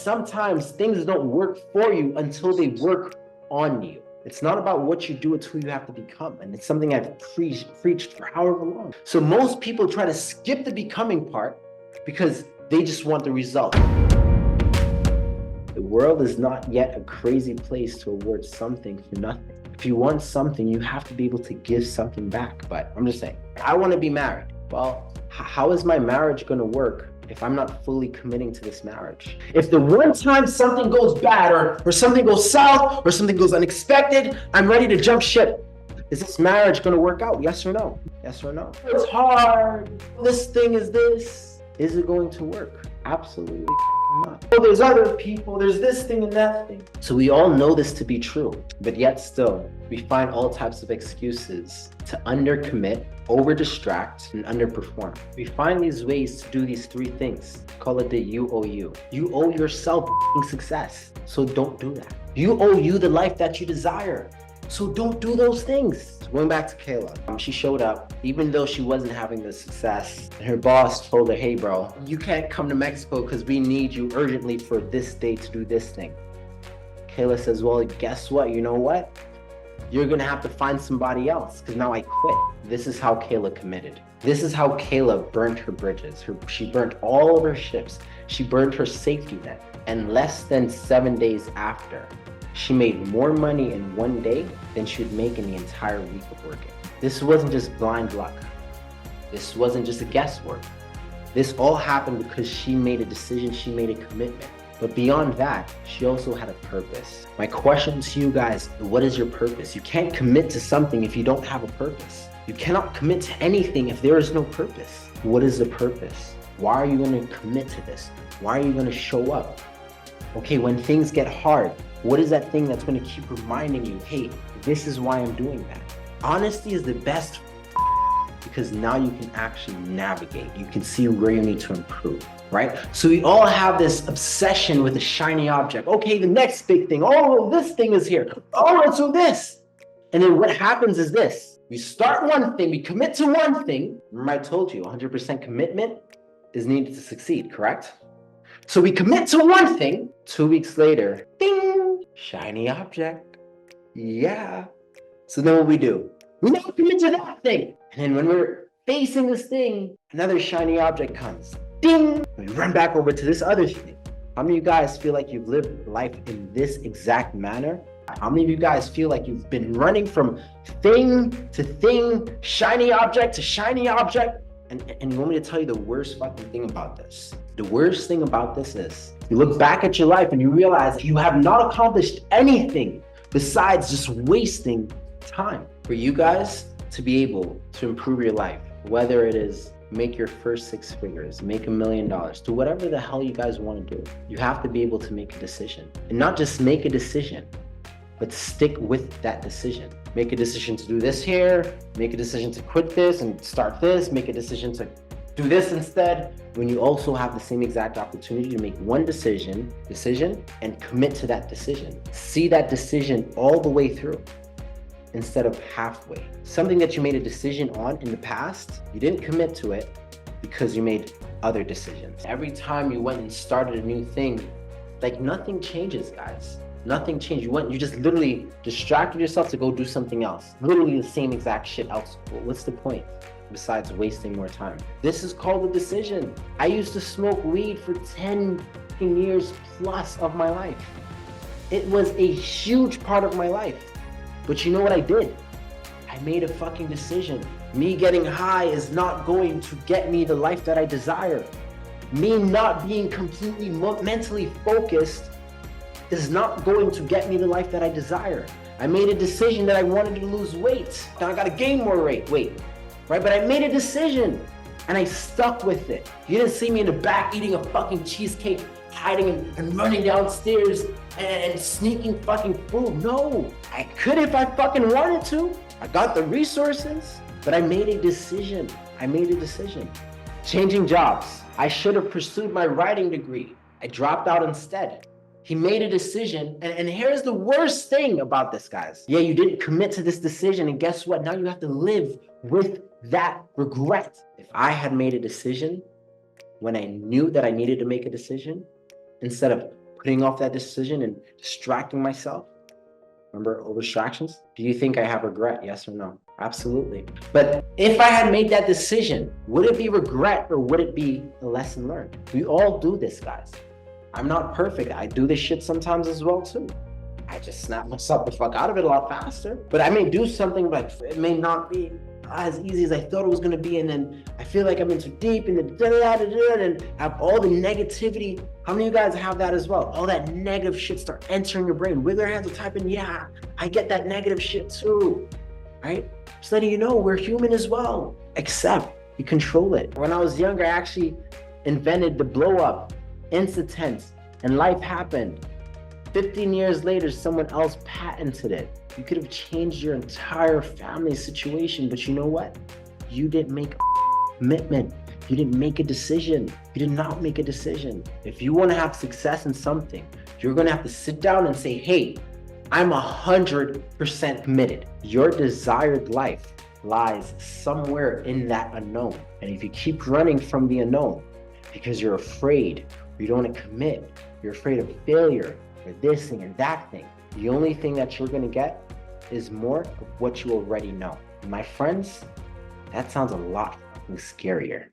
sometimes things don't work for you until they work on you. It's not about what you do, it's who you have to become. And it's something I've preached for however long. So most people try to skip the becoming part because they just want the result. The world is not yet a crazy place to award something for nothing. If you want something, you have to be able to give something back. But I'm just saying, I want to be married. Well, how is my marriage going to work if I'm not fully committing to this marriage? If the one time something goes bad or something goes south or something goes unexpected, I'm ready to jump ship. Is this marriage going to work out? Yes or no? Yes or no? It's hard. This thing is this. Is it going to work? Absolutely not. Oh, there's other people, there's this thing and that thing. So we all know this to be true, but yet still, we find all types of excuses to undercommit, over-distract, and underperform. We find these ways to do these three things. Call it the you owe you. You owe yourself success, so don't do that. You owe you the life that you desire, so don't do those things. Going back to Kayla, she showed up even though she wasn't having the success. And her boss told her, hey bro, you can't come to Mexico because we need you urgently for this day to do this thing. Kayla says, well, guess what? You know what? You're gonna have to find somebody else because now I quit. This is how Kayla committed. This is how Kayla burnt her bridges. She burnt all of her ships. She burned her safety net. And less than 7 days after, she made more money in one day than she would make in the entire week of working. This wasn't just blind luck. This wasn't just a guesswork. This all happened because she made a decision, she made a commitment. But beyond that, she also had a purpose. My question to you guys, what is your purpose? You can't commit to something if you don't have a purpose. You cannot commit to anything if there is no purpose. What is the purpose? Why are you going to commit to this? Why are you going to show up? Okay, when things get hard, what is that thing that's going to keep reminding you, hey, this is why I'm doing that? Honesty is the best because now you can actually navigate. You can see where you need to improve, right? So we all have this obsession with a shiny object. Okay, the next big thing. Oh, this thing is here. Oh, let's do this. And then what happens is this. We start one thing, we commit to one thing. Remember I told you 100% commitment is needed to succeed, correct? So we commit to one thing, 2 weeks later, ding, shiny object. Yeah. So then what we do? We now commit to that thing. And then when we're facing this thing, another shiny object comes. Ding! We run back over to this other thing. How many of you guys feel like you've lived life in this exact manner? How many of you guys feel like you've been running from thing to thing, shiny object to shiny object? And you want me to tell you the worst fucking thing about this? The worst thing about this is you look back at your life and you realize you have not accomplished anything besides just wasting time. For you guys to be able to improve your life, whether it is make your first 6 figures, make $1 million, do whatever the hell you guys want to do, you have to be able to make a decision. And not just make a decision, but stick with that decision. Make a decision to do this here, make a decision to quit this and start this, make a decision to do this instead, when you also have the same exact opportunity to make one decision and commit to that decision. See that decision all the way through instead of halfway. Something that you made a decision on in the past, you didn't commit to it because you made other decisions. Every time you went and started a new thing, like nothing changes, guys. Nothing changed. You just literally distracted yourself to go do something else. Literally the same exact shit else. What's the point? Besides wasting more time. This is called a decision. I used to smoke weed for 10 years plus of my life. It was a huge part of my life. But you know what I did? I made a fucking decision. Me getting high is not going to get me the life that I desire. Me not being completely mentally focused is not going to get me the life that I desire. I made a decision that I wanted to lose weight. Now I gotta gain more weight. Right? But I made a decision and I stuck with it. You didn't see me in the back eating a fucking cheesecake, hiding and running downstairs and sneaking fucking food. No, I could if I fucking wanted to. I got the resources, but I made a decision. Changing jobs. I should have pursued my writing degree. I dropped out instead. He made a decision, and here's the worst thing about this, guys. Yeah, you didn't commit to this decision, and guess what? Now you have to live with that regret. If I had made a decision when I knew that I needed to make a decision, instead of putting off that decision and distracting myself. Remember all distractions? Do you think I have regret? Yes or no? Absolutely. But if I had made that decision, would it be regret or would it be a lesson learned? We all do this, guys. I'm not perfect. I do this shit sometimes as well too. I just snap myself the fuck out of it a lot faster. But I may do something, but it may not be as easy as I thought it was gonna be, and then I feel like I'm in too deep and and have all the negativity. How many of you guys have that as well? All that negative shit start entering your brain. Wiggle your hands and type in, yeah, I get that negative shit too, right? Just letting you know we're human as well, except you control it. When I was younger, I actually invented the blow up, instant, and life happened. 15 years later, someone else patented it. You could have changed your entire family situation, but you know what? You didn't make a commitment. You didn't make a decision. You did not make a decision. If you want to have success in something, you're going to have to sit down and say, hey, I'm 100% committed. Your desired life lies somewhere in that unknown. And if you keep running from the unknown because you're afraid, or you don't want to commit, you're afraid of failure, or this thing or that thing, the only thing that you're going to get is more of what you already know. My friends, that sounds a lot fucking scarier.